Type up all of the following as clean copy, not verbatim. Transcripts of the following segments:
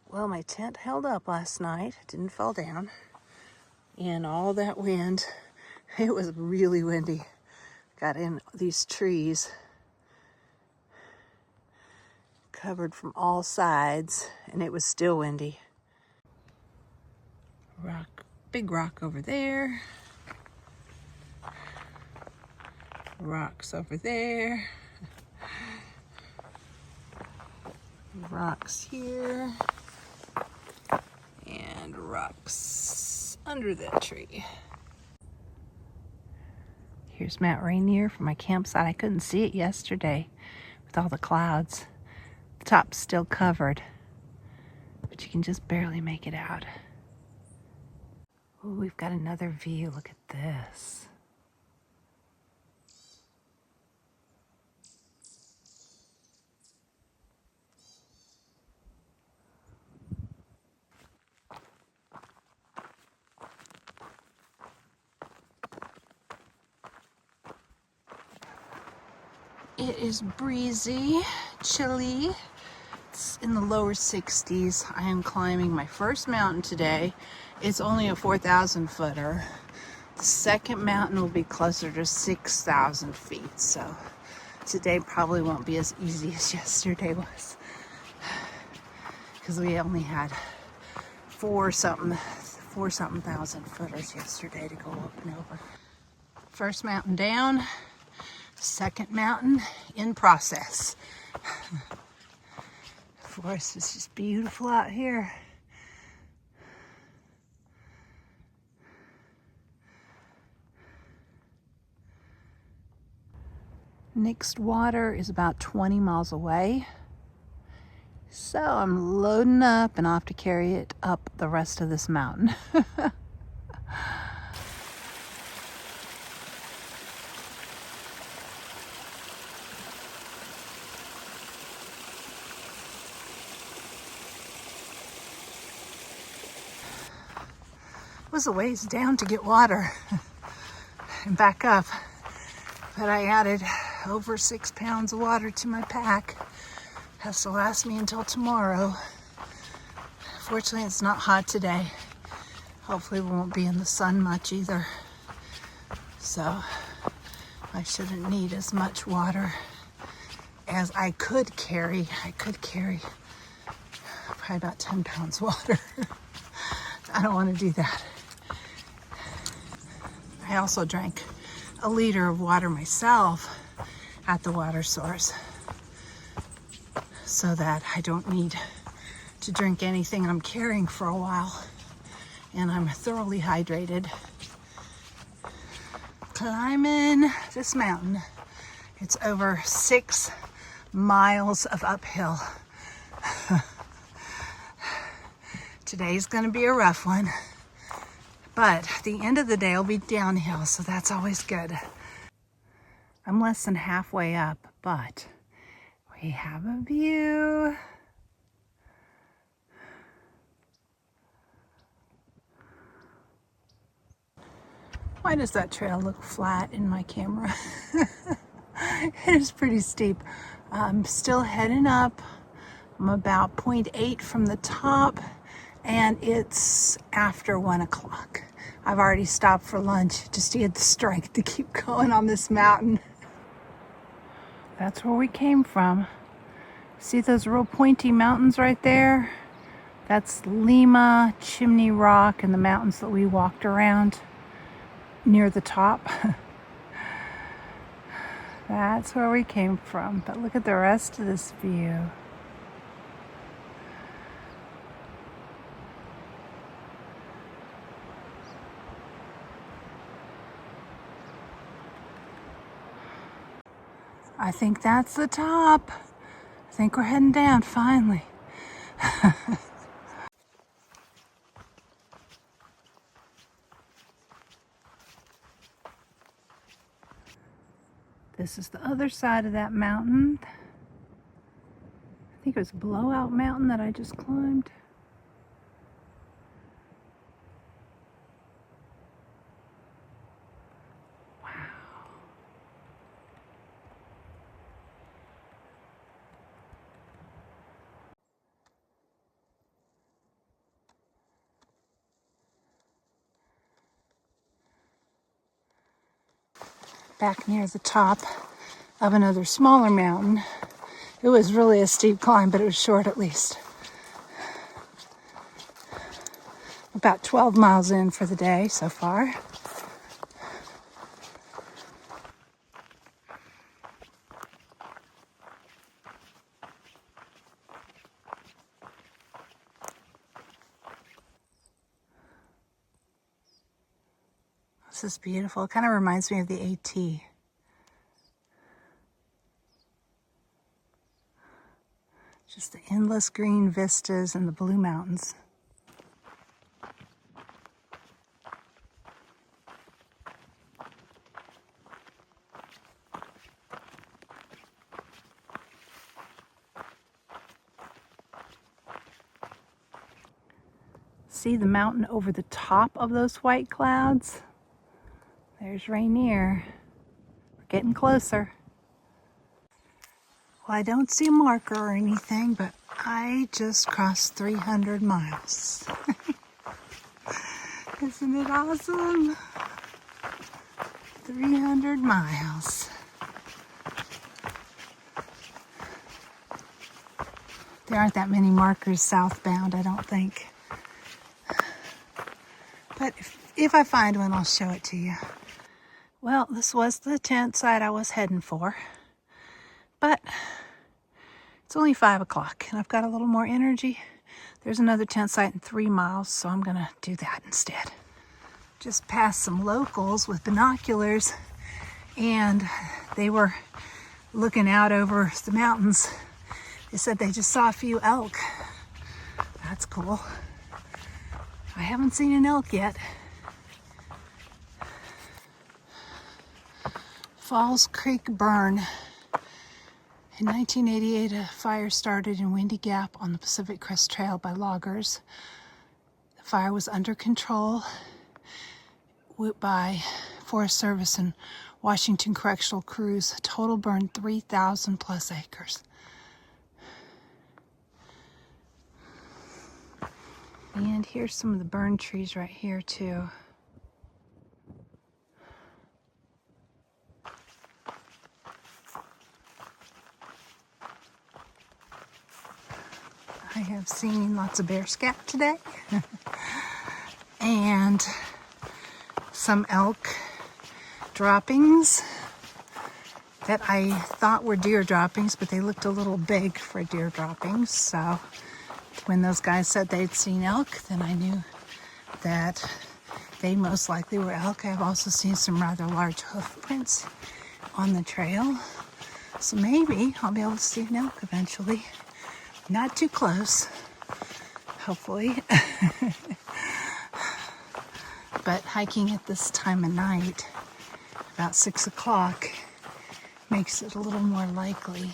Well, my tent held up last night. It didn't fall down. And all that wind, it was really windy. Got in these trees, covered from all sides, and it was still windy. Rock, big rock over there. Rocks over there. Rocks here. And rocks under that tree. Here's Mount Rainier from my campsite. I couldn't see it yesterday with all the clouds. The top's still covered, but you can just barely make it out. Ooh, we've got another view. Look at this. It is breezy, chilly. It's in the lower 60s. I am climbing my first mountain today. It's only a 4,000 footer. The second mountain will be closer to 6,000 feet. So today probably won't be as easy as yesterday was, because we only had four something thousand footers yesterday to go up and over. First mountain down. Second mountain in process. The forest is just beautiful out here. Next water is about 20 miles away. So I'm loading up and I'll have to carry it up the rest of this mountain. It was a ways down to get water and back up, but I added over 6 pounds of water to my pack. Has to last me until tomorrow. Fortunately, it's not hot today. Hopefully we won't be in the sun much either, so I shouldn't need as much water as I could carry. I could carry probably about 10 pounds of water. I don't want to do that. I also drank a liter of water myself at the water source so that I don't need to drink anything I'm carrying for a while, and I'm thoroughly hydrated. Climbing this mountain. It's over 6 miles of uphill. Today's gonna be a rough one, but the end of the day will be downhill, so that's always good. I'm less than halfway up, but we have a view. Why does that trail look flat in my camera? It is pretty steep. I'm still heading up. I'm about 0.8 from the top, and it's after 1 o'clock. I've already stopped for lunch just to get the strength to keep going on this mountain. That's where we came from. See those real pointy mountains right there? That's Lima, Chimney Rock, and the mountains that we walked around near the top. That's where we came from. But look at the rest of this view. I think that's the top. I think we're heading down finally. This is the other side of that mountain. I think it was Blowout Mountain that I just climbed. Wow. back near the top of another smaller mountain. It was really a steep climb, but it was short at least. About 12 miles in for the day so far. This is beautiful. It kind of reminds me of the AT. Just the endless green vistas and the blue mountains. See the mountain over the top of those white clouds? There's Rainier. We're getting closer. Well, I don't see a marker or anything, but I just crossed 300 miles. Isn't it awesome? 300 miles. There aren't that many markers southbound, I don't think. But if I find one, I'll show it to you. Well, this was the tent site I was heading for. But it's only 5 o'clock and I've got a little more energy. There's another tent site in 3 miles, so I'm gonna do that instead. Just passed some locals with binoculars and they were looking out over the mountains. They said they just saw a few elk. That's cool. I haven't seen an elk yet. Falls Creek Burn. In 1988, a fire started in Windy Gap on the Pacific Crest Trail by loggers. The fire was under control by Forest Service and Washington Correctional Crews. Total burned 3,000 plus acres. And here's some of the burned trees right here too. I have seen lots of bear scat today and some elk droppings that I thought were deer droppings, but they looked a little big for deer droppings. So when those guys said they'd seen elk, then I knew that they most likely were elk. I've also seen some rather large hoof prints on the trail. So maybe I'll be able to see an elk eventually. Not too close, hopefully. But hiking at this time of night, about 6 o'clock, makes it a little more likely.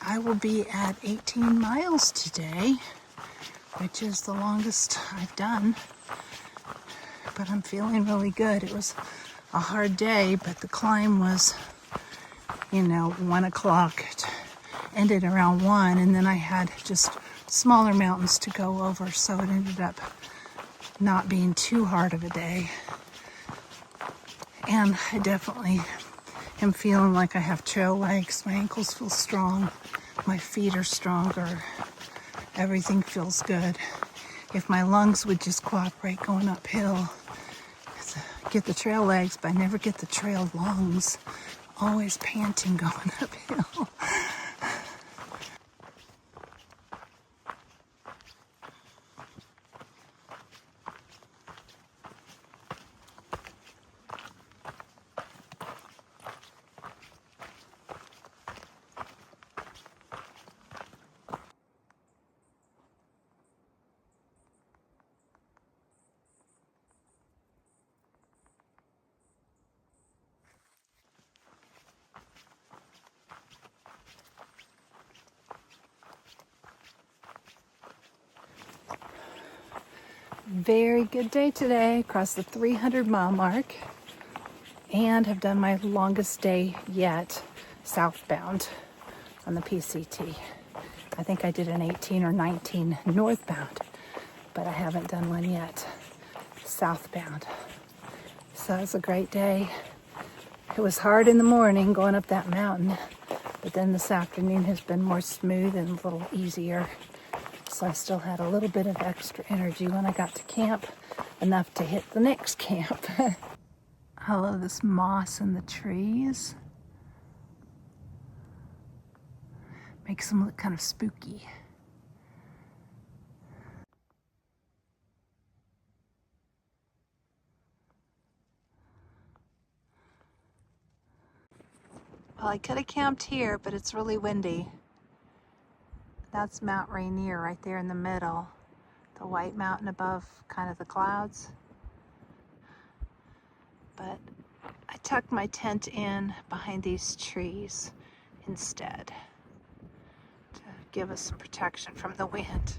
I will be at 18 miles today, which is the longest I've done. But I'm feeling really good. It was a hard day, but the climb was, 1 o'clock. Ended around 1, and then I had just smaller mountains to go over, so it ended up not being too hard of a day. And I definitely am feeling like I have trail legs. My ankles feel strong, my feet are stronger, everything feels good. If my lungs would just cooperate going uphill, I get the trail legs, but I never get the trail lungs. Always panting going uphill. Very good day today. Crossed the 300-mile mark and have done my longest day yet, southbound on the PCT. I think I did an 18 or 19 northbound, but I haven't done one yet, southbound. So it's a great day. It was hard in the morning going up that mountain, but then this afternoon has been more smooth and a little easier. So I still had a little bit of extra energy when I got to camp, enough to hit the next camp. I love this moss in the trees. Makes them look kind of spooky. Well, I could have camped here, but it's really windy. That's Mount Rainier right there in the middle. The white mountain above kind of the clouds. But I tucked my tent in behind these trees instead to give us some protection from the wind.